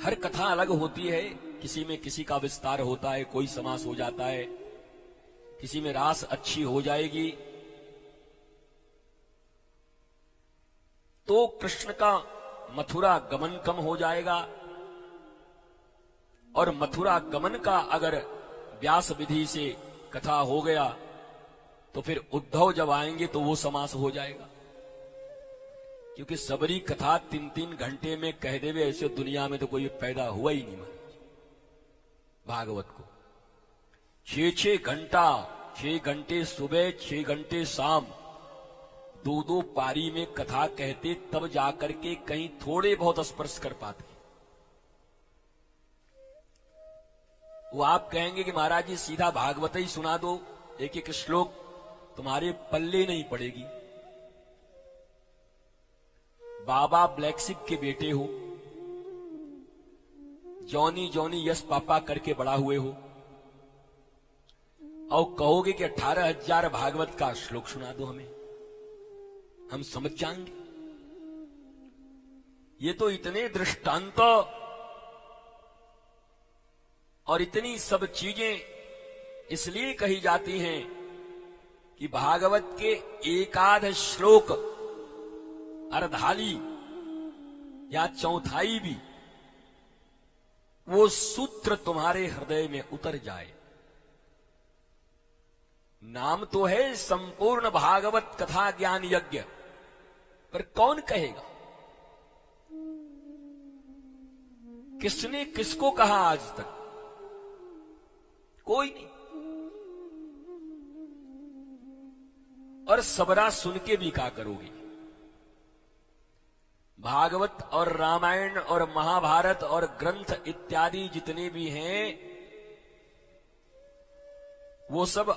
हर कथा अलग होती है, किसी में किसी का विस्तार होता है, कोई समास हो जाता है, किसी में रास अच्छी हो जाएगी। तो कृष्ण का मथुरा गमन कम हो जाएगा, और मथुरा गमन का अगर व्यास विधि से कथा हो गया तो फिर उद्धव जब आएंगे तो वो समास हो जाएगा। क्योंकि सबरी कथा 3-3 घंटे में कह देवे, ऐसे दुनिया में तो कोई पैदा हुआ ही नहीं। भागवत को 6-6 घंटा, 6 घंटे सुबह 6 घंटे शाम, 2-2 पारी में कथा कहते, तब जाकर के कहीं थोड़े बहुत स्पर्श कर पाते। वो आप कहेंगे कि महाराज जी सीधा भागवत ही सुना दो, एक एक श्लोक, तुम्हारे पल्ले नहीं पड़ेगी। बाबा ब्लैकशिप के बेटे हो, जॉनी जॉनी यस पापा करके बड़ा हुए हो, और कहोगे कि 18,000 भागवत का श्लोक सुना दो हमें, हम समझ जाएंगे। ये तो इतने दृष्टांत और इतनी सब चीजें इसलिए कही जाती हैं कि भागवत के एकाध श्लोक, अर्धाली या चौथाई भी वो सूत्र तुम्हारे हृदय में उतर जाए। नाम तो है संपूर्ण भागवत कथा ज्ञान यज्ञ, पर कौन कहेगा? किसने किसको कहा आज तक? कोई नहीं। और सबरा सुन के भी क्या करोगी? भागवत और रामायण और महाभारत और ग्रंथ इत्यादि जितने भी हैं, वो सब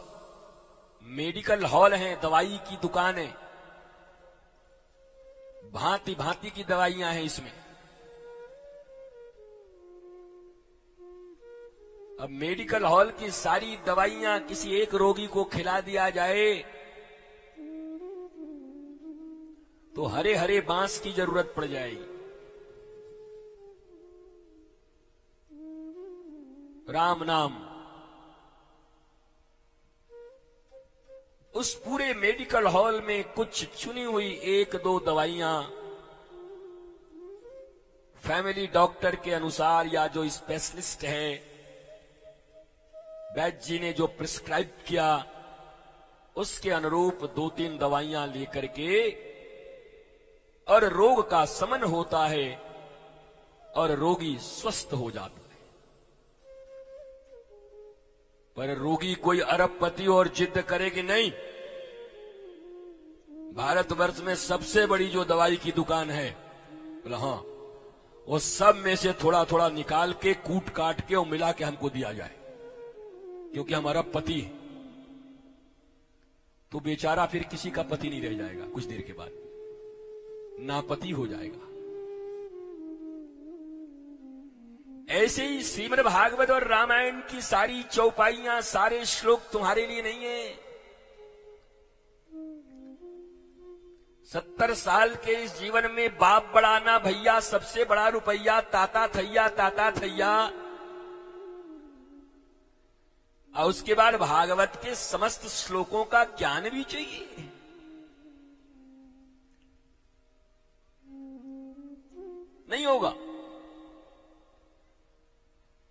मेडिकल हॉल हैं, दवाई की दुकानें, भांति भांति की दवाइयां हैं इसमें। अब मेडिकल हॉल की सारी दवाइयां किसी एक रोगी को खिला दिया जाए तो हरे हरे बांस की जरूरत पड़ जाएगी। राम नाम उस पूरे मेडिकल हॉल में कुछ चुनी हुई 1-2 दवाइयां फैमिली डॉक्टर के अनुसार, या जो स्पेशलिस्ट है वैद्य जी ने जो प्रिस्क्राइब किया, उसके अनुरूप 2-3 दवाइयां लेकर के और रोग का शमन होता है और रोगी स्वस्थ हो जाता है। पर रोगी कोई अरबपति और जिद करे कि नहीं, भारतवर्ष में सबसे बड़ी जो दवाई की दुकान है, बोला हाँ, वो सब में से थोड़ा थोड़ा निकाल के कूट काट के और मिला के हमको दिया जाए, क्योंकि हमारा पति है। तो बेचारा फिर किसी का पति नहीं रह जाएगा, कुछ देर के बाद नापति हो जाएगा। ऐसे ही श्रीमद् भागवत और रामायण की सारी चौपाइयां, सारे श्लोक तुम्हारे लिए नहीं है। 70 साल के इस जीवन में बाप बढ़ाना भैया, सबसे बड़ा रुपया, ताता थैया ताता थैया, और उसके बाद भागवत के समस्त श्लोकों का ज्ञान भी चाहिए। नहीं होगा।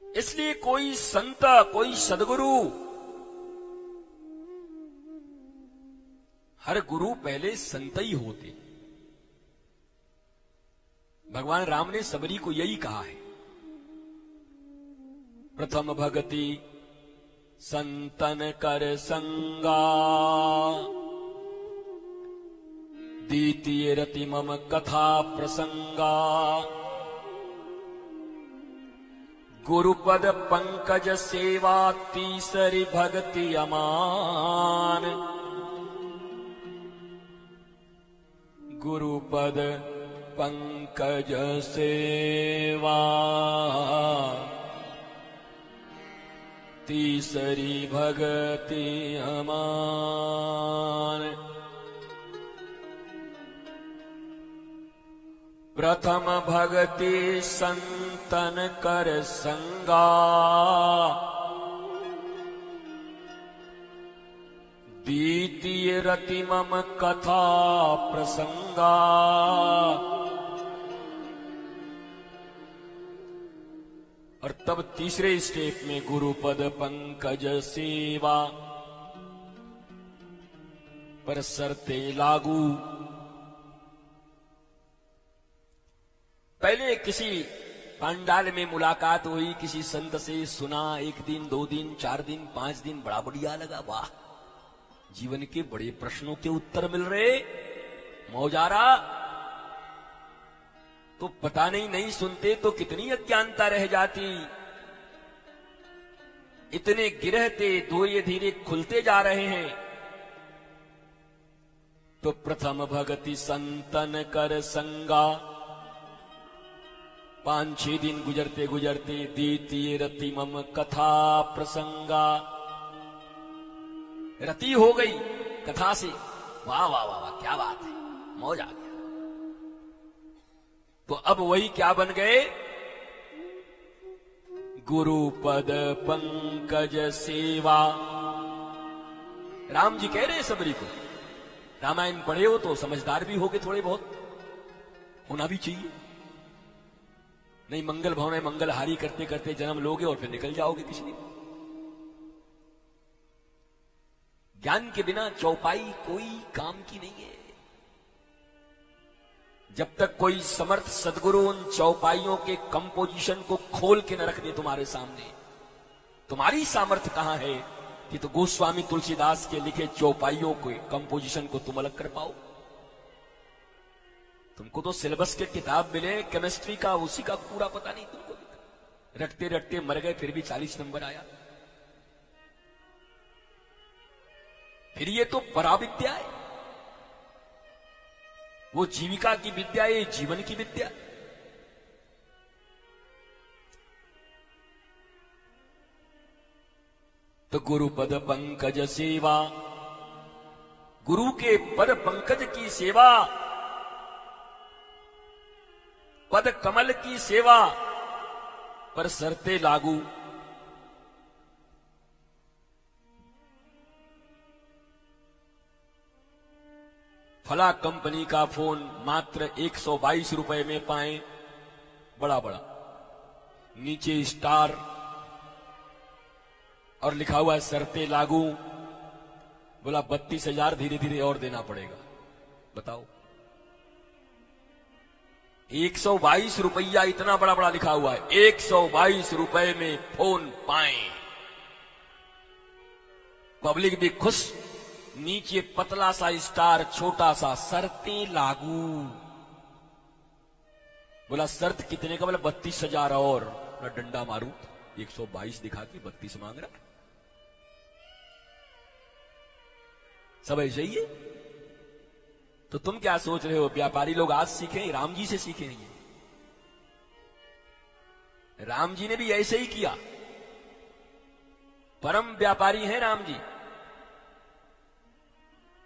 इसलिए कोई संत, कोई सदगुरु, हर गुरु पहले संत ही होते। भगवान राम ने सबरी को यही कहा है, प्रथम भगति संतन कर संगा, द्वितीय रति मम कथा प्रसंगा, गुरुपद पंकज सेवा तीसरी भक्ति अमान, गुरुपद पंकज सेवा तीसरी भक्ति अमान। प्रथम भगति संतन कर संगा, द्वितीय रति मम कथा प्रसंगा। और तब तीसरे स्टेप में गुरुपद पंकज सेवा, पर सरते लागू। पहले किसी पंडाल में मुलाकात हुई, किसी संत से सुना, 1 दिन 2 दिन 4 दिन 5 दिन, बड़ा बढ़िया लगा, वाह जीवन के बड़े प्रश्नों के उत्तर मिल रहे, मौजारा। तो पता नहीं सुनते तो कितनी अज्ञानता रह जाती। इतने गिरहते धीरे धीरे खुलते जा रहे हैं। तो प्रथम भगति संतन कर संगा, 5-6 दिन गुजरते गुजरते द्वितीय रति मम कथा प्रसंगा। रति हो गई कथा से, वाह वाह वाह वाह, क्या बात है, मौज आ गया। तो अब वही क्या बन गए, गुरुपद पंकज सेवा। राम जी कह रहे सबरी को, रामायण पढ़े हो तो समझदार भी होगे, थोड़े बहुत होना भी चाहिए, नहीं मंगल भवन में मंगलहारी करते करते जन्म लोगे और फिर निकल जाओगे किसी दिन। ज्ञान के बिना चौपाई कोई काम की नहीं है। जब तक कोई समर्थ सदगुरु उन चौपाइयों के कंपोजिशन को खोल के न रख दे तुम्हारे सामने, तुम्हारी सामर्थ्य कहां है कि तो गोस्वामी तुलसीदास के लिखे चौपाइयों के कंपोजिशन को तुम अलग कर पाओ। तुमको तो सिलेबस के किताब मिले केमिस्ट्री का, उसी का पूरा पता नहीं तुमको, रटते रटते मर गए फिर भी 40 नंबर आया। फिर ये तो पराविद्या है, वो जीविका की विद्या, ये जीवन की विद्या। तो गुरुपद पंकज सेवा, गुरु के पद पंकज की सेवा, पद कमल की सेवा, पर सरते लागू। फला कंपनी का फोन मात्र 122 रुपए में पाएं, बड़ा बड़ा नीचे स्टार और लिखा हुआ है सरते लागू। बोला 32,000 धीरे धीरे और देना पड़ेगा। बताओ 122 रुपया, इतना बड़ा बड़ा लिखा हुआ है, 122 रुपए में फोन पाएं। पब्लिक भी खुश, नीचे पतला सा स्टार, छोटा सा सरते लागू। बोला शर्त कितने का? बोला 32,000 और। मैं डंडा मारू, 122 दिखा के 32 मांग रहा। सब ऐसे ही है। तो तुम क्या सोच रहे हो व्यापारी लोग आज सीखें? राम जी से सीखेंगे। राम जी ने भी ऐसे ही किया, परम व्यापारी हैं राम जी।